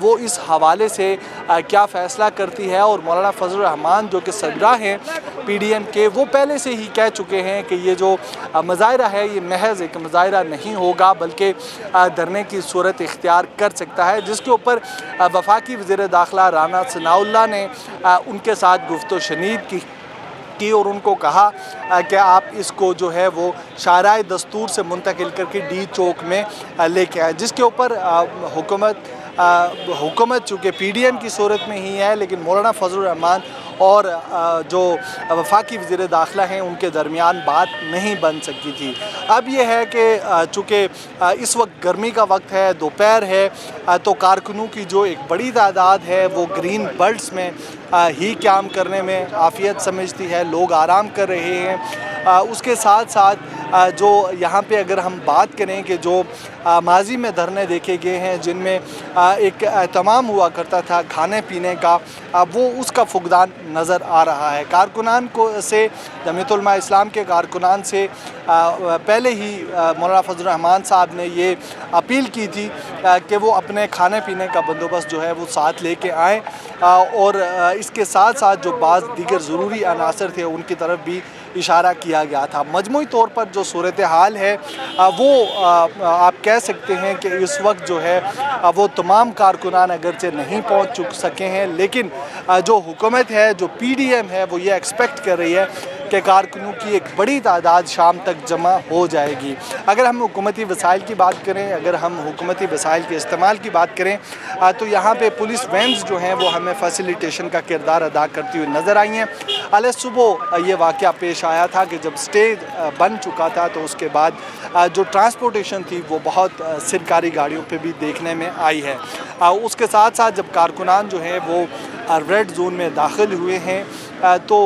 وہ اس حوالے سے کیا فیصلہ کرتی ہے. اور مولانا فضل الرحمان جو کہ صدرہ ہیں PDM کے، وہ پہلے سے ہی کہہ چکے ہیں کہ یہ جو مظاہرہ ہے یہ محض ایک مظاہرہ نہیں ہوگا بلکہ دھرنے کی صورت اختیار کر سکتا ہے، جس کے اوپر وفاقی وزیر داخلہ رانا ثناءاللہ نے ان کے ساتھ گفت و شنید کی اور ان کو کہا کہ آپ اس کو جو ہے وہ شاہراہ دستور سے منتقل کر کے ڈی چوک میں لے کے آئے، جس کے اوپر حکومت چونکہ PDM کی صورت میں ہی ہے، لیکن مولانا فضل الرحمان اور جو وفاقی وزیر داخلہ ہیں ان کے درمیان بات نہیں بن سکی تھی. اب یہ ہے کہ چونکہ اس وقت گرمی کا وقت ہے، دوپہر ہے، تو کارکنوں کی جو ایک بڑی تعداد ہے وہ گرین بیلٹس میں ہی قیام کرنے میں عافیت سمجھتی ہے، لوگ آرام کر رہے ہیں. اس کے ساتھ ساتھ جو یہاں پہ اگر ہم بات کریں کہ جو ماضی میں دھرنے دیکھے گئے ہیں جن میں ایک اہتمام ہوا کرتا تھا کھانے پینے کا، وہ اس کا فقدان نظر آ رہا ہے. کارکنان سے جمعیت علماء اسلام کے کارکنان سے پہلے ہی مولانا فضل الرحمان صاحب نے یہ اپیل کی تھی کہ وہ اپنے کھانے پینے کا بندوبست جو ہے وہ ساتھ لے کے آئیں، اور اس کے ساتھ ساتھ جو بعض دیگر ضروری عناصر تھے ان کی طرف بھی اشارہ کیا گیا تھا. مجموعی طور پر جو صورتحال ہے وہ آپ کہہ سکتے ہیں کہ اس وقت جو ہے وہ تمام کارکنان اگرچہ نہیں پہنچ سکے ہیں، لیکن جو حکومت ہے، جو PDM ہے، وہ یہ ایکسپیکٹ کر رہی ہے کہ کارکنوں کی ایک بڑی تعداد شام تک جمع ہو جائے گی. اگر ہم حکومتی وسائل کی بات کریں، اگر ہم حکومتی وسائل کے استعمال کی بات کریں تو یہاں پہ پولیس وینز جو ہیں وہ ہمیں فیسیلیٹیشن کا کردار ادا کرتی ہوئی نظر آئی ہیں. علیہ صبح یہ واقعہ پیش آیا تھا کہ جب اسٹیج بن چکا تھا تو اس کے بعد جو ٹرانسپورٹیشن تھی وہ بہت سرکاری گاڑیوں پہ بھی دیکھنے میں آئی ہے. اس کے ساتھ ساتھ جب کارکنان جو ہیں وہ ریڈ زون میں داخل ہوئے ہیں تو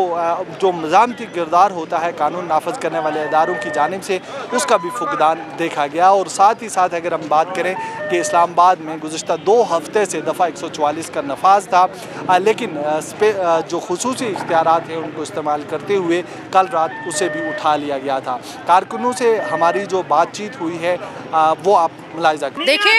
جو مزاحمتی کردار ہوتا ہے قانون نافذ کرنے والے اداروں کی جانب سے، اس کا بھی فقدان دیکھا گیا. اور ساتھ ہی ساتھ اگر ہم بات کریں کہ اسلام آباد میں گزشتہ 2 ہفتے سے دفعہ 144 کا نفاذ تھا، لیکن جو خصوصی اختیارات ہیں ان کو استعمال کرتے ہوئے کل رات اسے بھی اٹھا لیا گیا تھا. کارکنوں سے ہماری جو بات چیت ہوئی ہے وہ آپ ملاحظہ کریں. دیکھیں،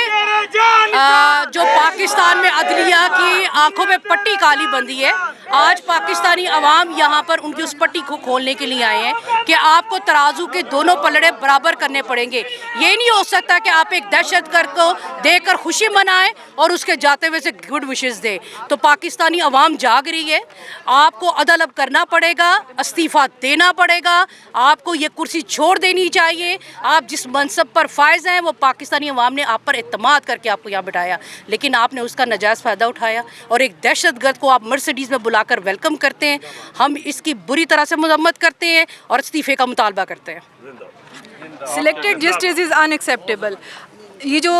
جو پاکستان میں عدلیہ کی آنکھوں پہ پٹی کالی بندی ہے، آج پاکستانی عوام یہاں پر ان کی اس پٹی کو کھولنے کے لیے آئے ہیں کہ آپ کو ترازو کے دونوں پلڑے برابر کرنے پڑیں گے. یہ نہیں ہو سکتا کہ آپ ایک دہشت گرد کو دیکھ کر خوشی منائیں اور اس کے جاتے ہوئے سے گڈ وشز دیں. تو پاکستانی عوام جاگ رہی ہے، آپ کو عدل اب کرنا پڑے گا، استعفیٰ دینا پڑے گا، آپ کو یہ کرسی چھوڑ دینی چاہیے. آپ جس منصب پر فائز ہیں وہ پاکستانی عوام نے آپ پر اعتماد کر کے آپ کو یہاں بٹھایا، لیکن آپ نے اس کا ناجائز فائدہ اٹھایا اور ایک دہشت گرد کو آپ مرسیڈیز میں بلا کر ویلکم کرتے ہیں. ہم اس کی بری طرح سے مذمت کرتے ہیں اور استعفے کا مطالبہ کرتے ہیں. Selected justice is unacceptable. یہ جو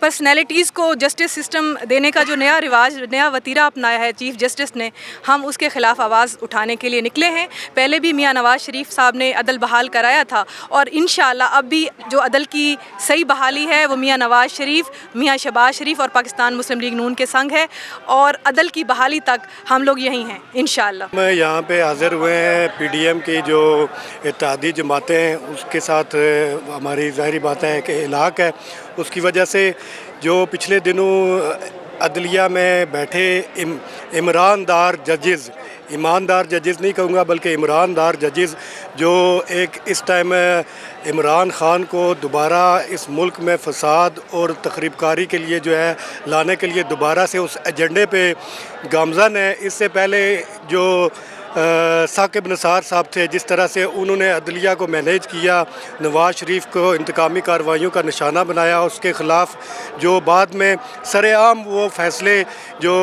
پرسنالٹیز کو جسٹس سسٹم دینے کا جو نیا رواج، نیا وتیرہ اپنایا ہے چیف جسٹس نے، ہم اس کے خلاف آواز اٹھانے کے لیے نکلے ہیں. پہلے بھی میاں نواز شریف صاحب نے عدل بحال کرایا تھا اور انشاءاللہ اب بھی جو عدل کی صحیح بحالی ہے وہ میاں نواز شریف، میاں شہباز شریف اور پاکستان مسلم لیگ نون کے سنگ ہے، اور عدل کی بحالی تک ہم لوگ یہیں ہیں انشاءاللہ. میں یہاں پہ حاضر ہوئے ہیں PDM کی جو اتحادی جماعتیں ہیں اس کے ساتھ ہماری ظاہری بات ہے کہ علاق ہے. اس کی وجہ سے جو پچھلے دنوں عدلیہ میں بیٹھے ایماندار ججز نہیں کہوں گا بلکہ ایماندار ججز، جو ایک اس ٹائم عمران خان کو دوبارہ اس ملک میں فساد اور تخریب کاری کے لیے جو ہے لانے کے لیے دوبارہ سے اس ایجنڈے پہ گامزن ہے. اس سے پہلے جو ثاقب نثار صاحب تھے، جس طرح سے انہوں نے عدلیہ کو مینیج کیا، نواز شریف کو انتقامی کارروائیوں کا نشانہ بنایا، اس کے خلاف جو بعد میں سر عام وہ فیصلے جو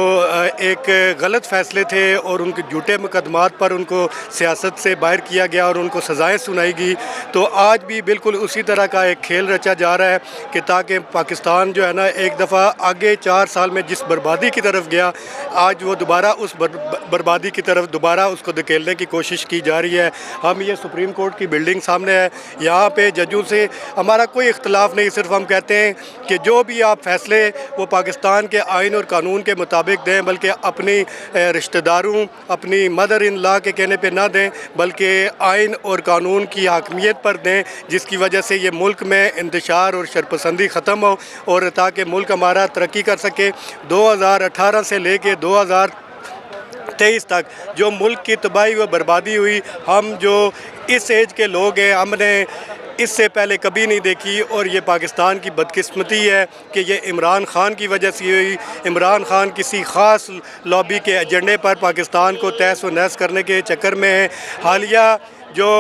ایک غلط فیصلے تھے اور ان کے جھوٹے مقدمات پر ان کو سیاست سے باہر کیا گیا اور ان کو سزائیں سنائی گئی. تو آج بھی بالکل اسی طرح کا ایک کھیل رچا جا رہا ہے کہ تاکہ پاکستان جو ہے نا ایک دفعہ آگے 4 سال میں جس بربادی کی طرف گیا، آج وہ دوبارہ اس بربادی کی طرف دوبارہ اس اس کو دھکیلنے کی کوشش کی جا رہی ہے. ہم یہ سپریم کورٹ کی بلڈنگ سامنے ہے, یہاں پہ ججوں سے ہمارا کوئی اختلاف نہیں, صرف ہم کہتے ہیں کہ جو بھی آپ فیصلے وہ پاکستان کے آئین اور قانون کے مطابق دیں, بلکہ اپنی رشتہ داروں, اپنی مدر ان لا کے کہنے پہ نہ دیں, بلکہ آئین اور قانون کی حاکمیت پر دیں, جس کی وجہ سے یہ ملک میں انتشار اور شرپسندی ختم ہو اور تاکہ ملک ہمارا ترقی کر سکے. 2018 سے لے کے 2023 تک جو ملک کی تباہی و بربادی ہوئی, ہم جو اس ایج کے لوگ ہیں, ہم نے اس سے پہلے کبھی نہیں دیکھی, اور یہ پاکستان کی بدقسمتی ہے کہ یہ عمران خان کی وجہ سے ہوئی. عمران خان کسی خاص لابی کے ایجنڈے پر پاکستان کو تہس و نہس کرنے کے چکر میں ہیں. حالیہ جو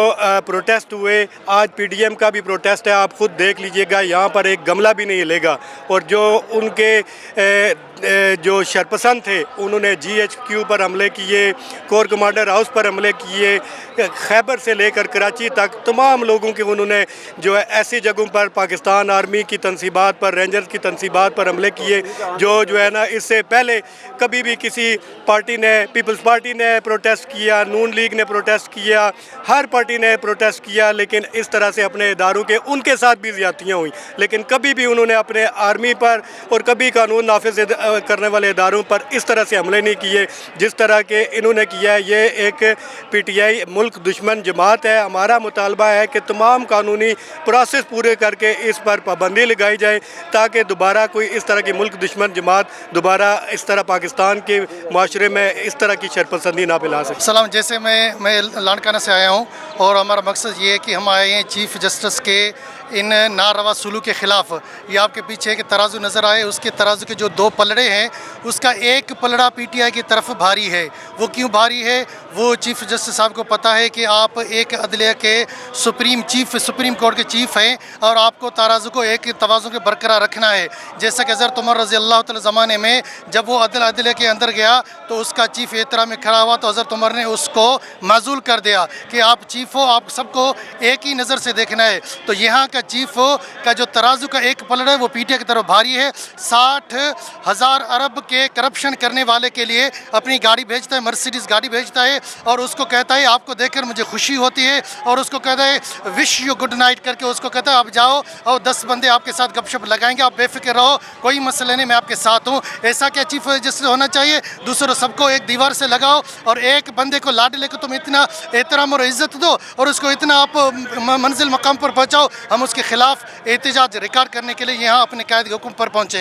پروٹیسٹ ہوئے, آج پی ڈی ایم کا بھی پروٹیسٹ ہے, آپ خود دیکھ لیجئے گا, یہاں پر ایک گملہ بھی نہیں ہلے گا, اور جو ان کے جو شرپسند تھے انہوں نے جی ایچ کیو پر حملے کیے, کور کمانڈر ہاؤس پر حملے کیے, خیبر سے لے کر کراچی تک تمام لوگوں کے انہوں نے جو ہے ایسی جگہوں پر پاکستان آرمی کی تنصیبات پر, رینجرز کی تنصیبات پر حملے کیے جو ہے نا اس سے پہلے کبھی بھی کسی پارٹی نے, پیپلز پارٹی نے پروٹیسٹ کیا, نون لیگ نے پروٹیسٹ کیا, ہر پارٹی نے پروٹیسٹ کیا, لیکن اس طرح سے اپنے اداروں کے ان کے ساتھ بھی زیادتیاں ہوئیں, لیکن کبھی بھی انہوں نے اپنے آرمی پر اور کبھی قانون نافذ کرنے والے اداروں پر اس طرح سے حملے نہیں کیے جس طرح کے انہوں نے کیا. یہ ایک پی ٹی آئی ملک دشمن جماعت ہے. ہمارا مطالبہ ہے کہ تمام قانونی پروسیس پورے کر کے اس پر پابندی لگائی جائے تاکہ دوبارہ کوئی اس طرح کی ملک دشمن جماعت دوبارہ اس طرح پاکستان کے معاشرے میں اس طرح کی شرپسندی نہ پھیلا سکے. سلام. جیسے میں لاڑکانہ سے آیا ہوں, اور ہمارا مقصد یہ ہے کہ ہم آئے ہیں چیف جسٹس کے ان ناروا سلوک کے خلاف. یہ آپ کے پیچھے ایک ترازو نظر آئے, اس کے ترازو کے جو 2 پلڑے ہیں اس کا ایک پلڑا پی ٹی آئی کی طرف بھاری ہے. وہ کیوں بھاری ہے وہ چیف جسٹس صاحب کو پتہ ہے کہ آپ ایک عدلیہ کے سپریم کورٹ کے چیف ہیں, اور آپ کو ترازو کو ایک توازن کے برقرار رکھنا ہے. جیسا کہ حضرت عمر رضی اللہ تعالی زمانے میں جب وہ عدلیہ کے اندر گیا تو اس کا چیف احترام میں کھڑا ہوا تو حضرت عمر نے اس کو معزول کر دیا کہ آپ چیف ہو, آپ سب کو ایک ہی نظر سے دیکھنا ہے. تو یہاں کا چیف کا جو ترازو کا ایک پلڑا ہے وہ پی ٹی آئی کی طرف بھاری ہے. 60,000 ارب کے کرپشن کرنے والے کے لیے اپنی گاڑی بھیجتا ہے, مرسیڈیز گاڑی بھیجتا ہے, اور اس کو کہتا ہے آپ کو دیکھ کر مجھے خوشی ہوتی ہے, اور اس کو کہتا ہے وش یو گڈ نائٹ کر کے اس کو کہتا ہے آپ جاؤ اور 10 بندے آپ کے ساتھ گپ شپ لگائیں گے, آپ بے فکر رہو, کوئی مسئلہ نہیں, میں آپ کے ساتھ ہوں. ایسا کیا چیف جسٹس ہونا چاہیے؟ دوسروں سب کو ایک دیوار سے لگاؤ اور ایک بندے کو لاڈ لے کے تم اتنا احترام اور عزت دو اور اس کو اتنا آپ منزل مقام پر پہنچاؤ. ہم اس کے خلاف احتجاج ریکارڈ کرنے کے لیے یہاں اپنے قائد حکم پر پہنچے ہیں.